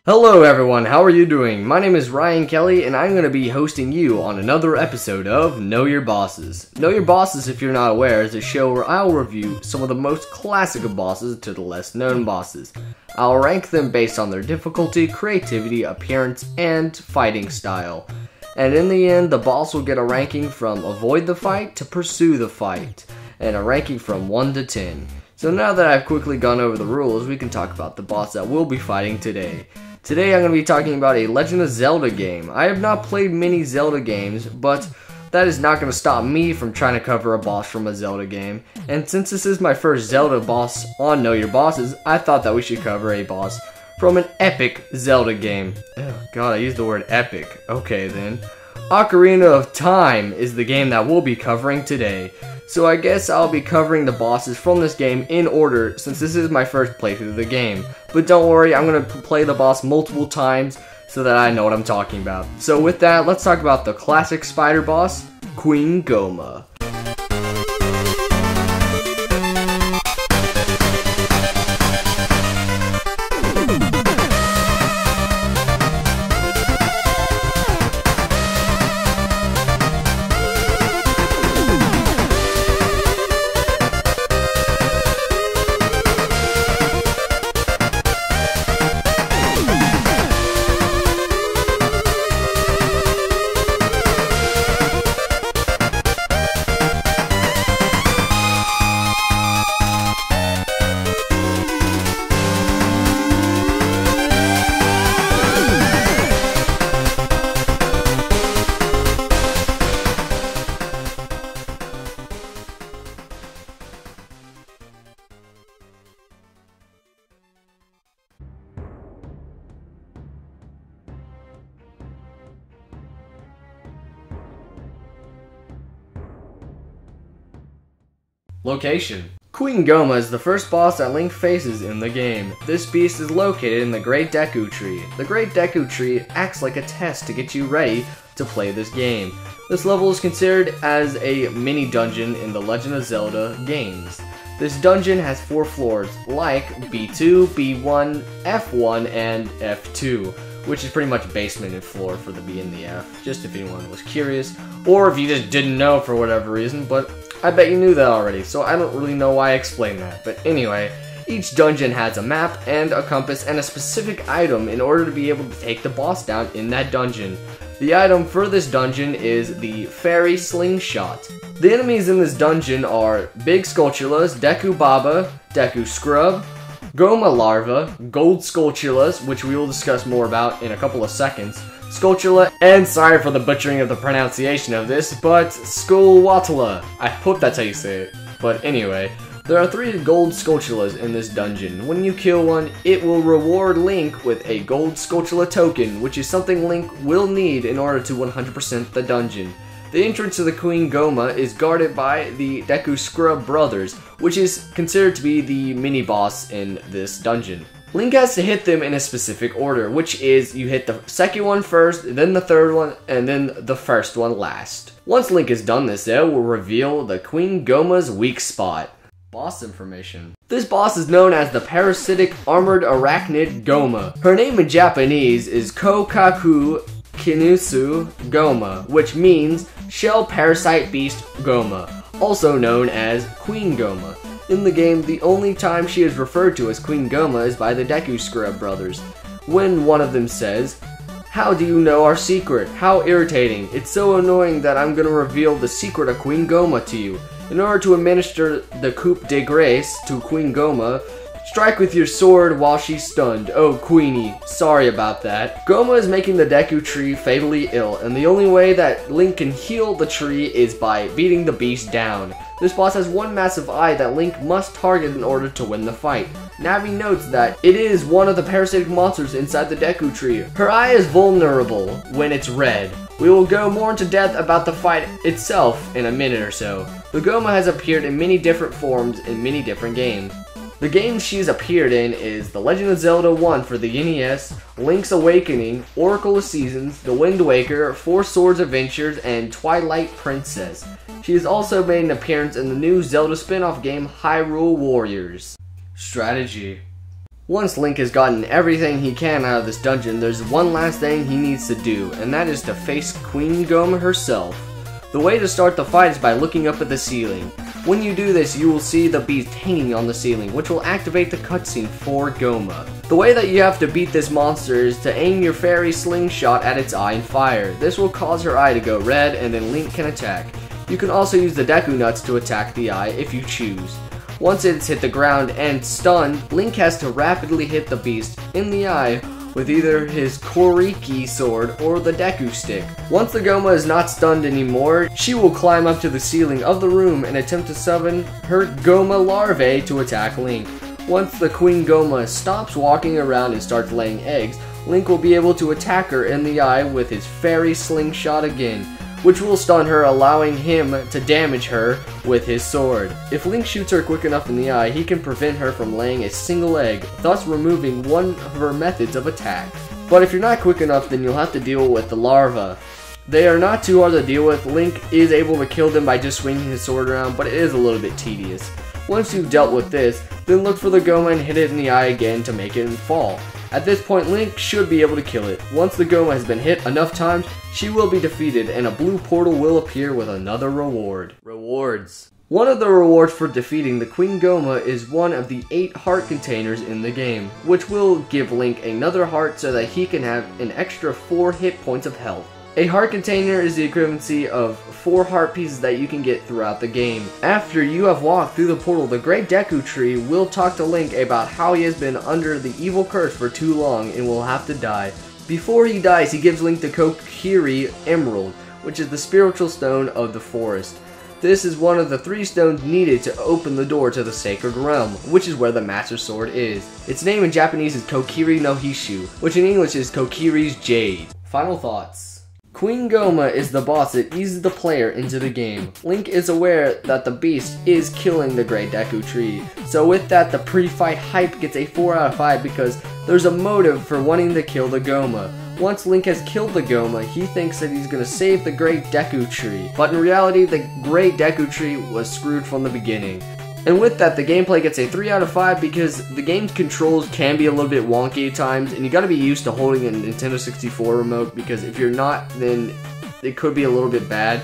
Hello everyone, how are you doing? My name is Ryan Kelly and I'm going to be hosting you on another episode of Know Your Bosses. Know Your Bosses, if you're not aware, is a show where I'll review some of the most classic of bosses to the less known bosses. I'll rank them based on their difficulty, creativity, appearance, and fighting style. And in the end, the boss will get a ranking from avoid the fight to pursue the fight, and a ranking from 1 to 10. So now that I've quickly gone over the rules, we can talk about the boss that we'll be fighting today. Today I'm going to be talking about a Legend of Zelda game. I have not played many Zelda games, but that is not going to stop me from trying to cover a boss from a Zelda game. And since this is my first Zelda boss on Know Your Bosses, I thought that we should cover a boss from an epic Zelda game. Oh god, I used the word epic. Okay then. Ocarina of Time is the game that we'll be covering today. So I guess I'll be covering the bosses from this game in order since this is my first playthrough of the game. But don't worry, I'm going to play the boss multiple times so that I know what I'm talking about. So with that, let's talk about the classic spider boss, Queen Gohma. Location. Queen Gohma is the first boss that Link faces in the game. This beast is located in the Great Deku Tree. The Great Deku Tree acts like a test to get you ready to play this game. This level is considered as a mini dungeon in the Legend of Zelda games. This dungeon has 4 floors, like B2, B1, F1, and F2, which is pretty much basement and floor for the B and the F, just if anyone was curious, or if you just didn't know for whatever reason, but I bet you knew that already, so I don't really know why I explained that. But anyway, each dungeon has a map and a compass and a specific item in order to be able to take the boss down in that dungeon. The item for this dungeon is the Fairy Slingshot. The enemies in this dungeon are Big Skulltulas, Deku Baba, Deku Scrub, Gohma Larva, Gold Skulltulas, which we will discuss more about in a couple of seconds, Skulltula, and sorry for the butchering of the pronunciation of this, but Skullwatula. I hope that's how you say it. But anyway, there are 3 gold Skulltulas in this dungeon. When you kill one, it will reward Link with a gold Skulltula token, which is something Link will need in order to 100% the dungeon. The entrance to the Queen Gohma is guarded by the Deku Scrub brothers, which is considered to be the mini-boss in this dungeon. Link has to hit them in a specific order, which is you hit the second one first, then the third one, and then the first one last. Once Link has done this, it will reveal the Queen Gohma's weak spot. Boss information. This boss is known as the Parasitic Armored Arachnid Gohma. Her name in Japanese is Kokaku Kinusu Gohma, which means Shell Parasite Beast Gohma, also known as Queen Gohma. In the game, the only time she is referred to as Queen Gohma is by the Deku Scrub brothers, when one of them says, "How do you know our secret? How irritating. It's so annoying that I'm gonna reveal the secret of Queen Gohma to you. In order to administer the coup de grace to Queen Gohma, strike with your sword while she's stunned. Oh, Queenie, sorry about that." Gohma is making the Deku Tree fatally ill, and the only way that Link can heal the tree is by beating the beast down. This boss has one massive eye that Link must target in order to win the fight. Navi notes that it is one of the parasitic monsters inside the Deku Tree. Her eye is vulnerable when it's red. We will go more into depth about the fight itself in a minute or so. The Gohma has appeared in many different forms in many different games. The games she's appeared in is The Legend of Zelda 1 for the NES, Link's Awakening, Oracle of Seasons, The Wind Waker, Four Swords Adventures, and Twilight Princess. She has also made an appearance in the new Zelda spin-off game Hyrule Warriors. Strategy. Once Link has gotten everything he can out of this dungeon, there's one last thing he needs to do, and that is to face Queen Gohma herself. The way to start the fight is by looking up at the ceiling. When you do this, you will see the beast hanging on the ceiling, which will activate the cutscene for Gohma. The way that you have to beat this monster is to aim your fairy slingshot at its eye and fire. This will cause her eye to go red, and then Link can attack. You can also use the Deku Nuts to attack the eye if you choose. Once it's hit the ground and stunned, Link has to rapidly hit the beast in the eye with either his Koriki sword or the Deku stick. Once the Gohma is not stunned anymore, she will climb up to the ceiling of the room and attempt to summon her Gohma larvae to attack Link. Once the Queen Gohma stops walking around and starts laying eggs, Link will be able to attack her in the eye with his fairy slingshot again, which will stun her, allowing him to damage her with his sword. If Link shoots her quick enough in the eye, he can prevent her from laying a single egg, thus removing one of her methods of attack. But if you're not quick enough, then you'll have to deal with the larvae. They are not too hard to deal with. Link is able to kill them by just swinging his sword around, but it is a little bit tedious. Once you've dealt with this, then look for the Gohma and hit it in the eye again to make it fall. At this point, Link should be able to kill it. Once the Gohma has been hit enough times, she will be defeated and a blue portal will appear with another reward. Rewards. One of the rewards for defeating the Queen Gohma is one of the 8 heart containers in the game, which will give Link another heart so that he can have an extra 4 hit points of health. A heart container is the equivalency of 4 heart pieces that you can get throughout the game. After you have walked through the portal, the Great Deku Tree will talk to Link about how he has been under the evil curse for too long and will have to die. Before he dies, he gives Link the Kokiri Emerald, which is the spiritual stone of the forest. This is one of the 3 stones needed to open the door to the Sacred Realm, which is where the Master Sword is. Its name in Japanese is Kokiri no Hishu, which in English is Kokiri's Jade. Final thoughts. Queen Gohma is the boss that eases the player into the game. Link is aware that the beast is killing the Great Deku Tree, so with that the pre-fight hype gets a 4 out of 5 because there's a motive for wanting to kill the Gohma. Once Link has killed the Gohma, he thinks that he's gonna save the Great Deku Tree, but in reality the Great Deku Tree was screwed from the beginning. And with that, the gameplay gets a 3 out of 5 because the game's controls can be a little bit wonky at times, and you gotta be used to holding a Nintendo 64 remote because if you're not, then it could be a little bit bad.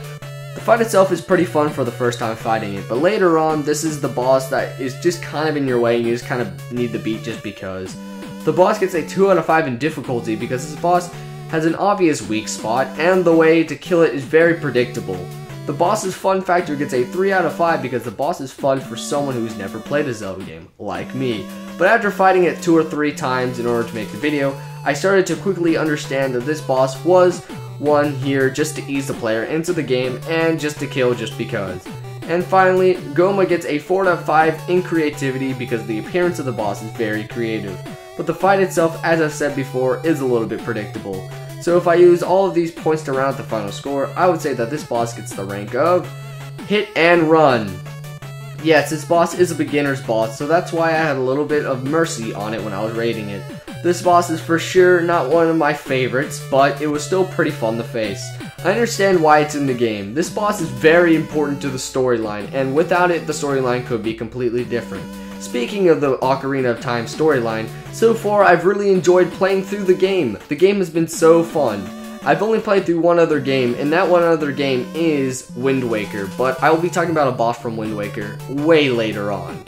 The fight itself is pretty fun for the first time fighting it, but later on, this is the boss that is just kind of in your way and you just kind of need to beat just because. The boss gets a 2 out of 5 in difficulty because this boss has an obvious weak spot, and the way to kill it is very predictable. The boss's fun factor gets a 3 out of 5 because the boss is fun for someone who's never played a Zelda game, like me. But after fighting it 2 or 3 times in order to make the video, I started to quickly understand that this boss was one here just to ease the player into the game and just to kill just because. And finally, Gohma gets a 4 out of 5 in creativity because the appearance of the boss is very creative. But the fight itself, as I've said before, is a little bit predictable. So if I use all of these points to round out the final score, I would say that this boss gets the rank of Hit and Run. Yes, this boss is a beginner's boss, so that's why I had a little bit of mercy on it when I was rating it. This boss is for sure not one of my favorites, but it was still pretty fun to face. I understand why it's in the game. This boss is very important to the storyline, and without it, the storyline could be completely different. Speaking of the Ocarina of Time storyline, so far I've really enjoyed playing through the game. The game has been so fun. I've only played through one other game, and that one other game is Wind Waker, but I will be talking about a boss from Wind Waker way later on.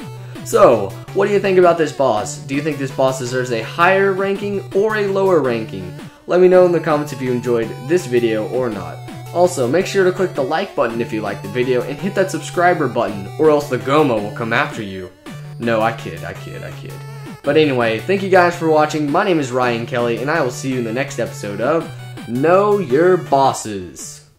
So, what do you think about this boss? Do you think this boss deserves a higher ranking or a lower ranking? Let me know in the comments if you enjoyed this video or not. Also, make sure to click the like button if you liked the video, and hit that subscriber button, or else the Gohma will come after you. No, I kid. But anyway, thank you guys for watching. My name is Ryan Kelly, and I will see you in the next episode of Know Your Bosses.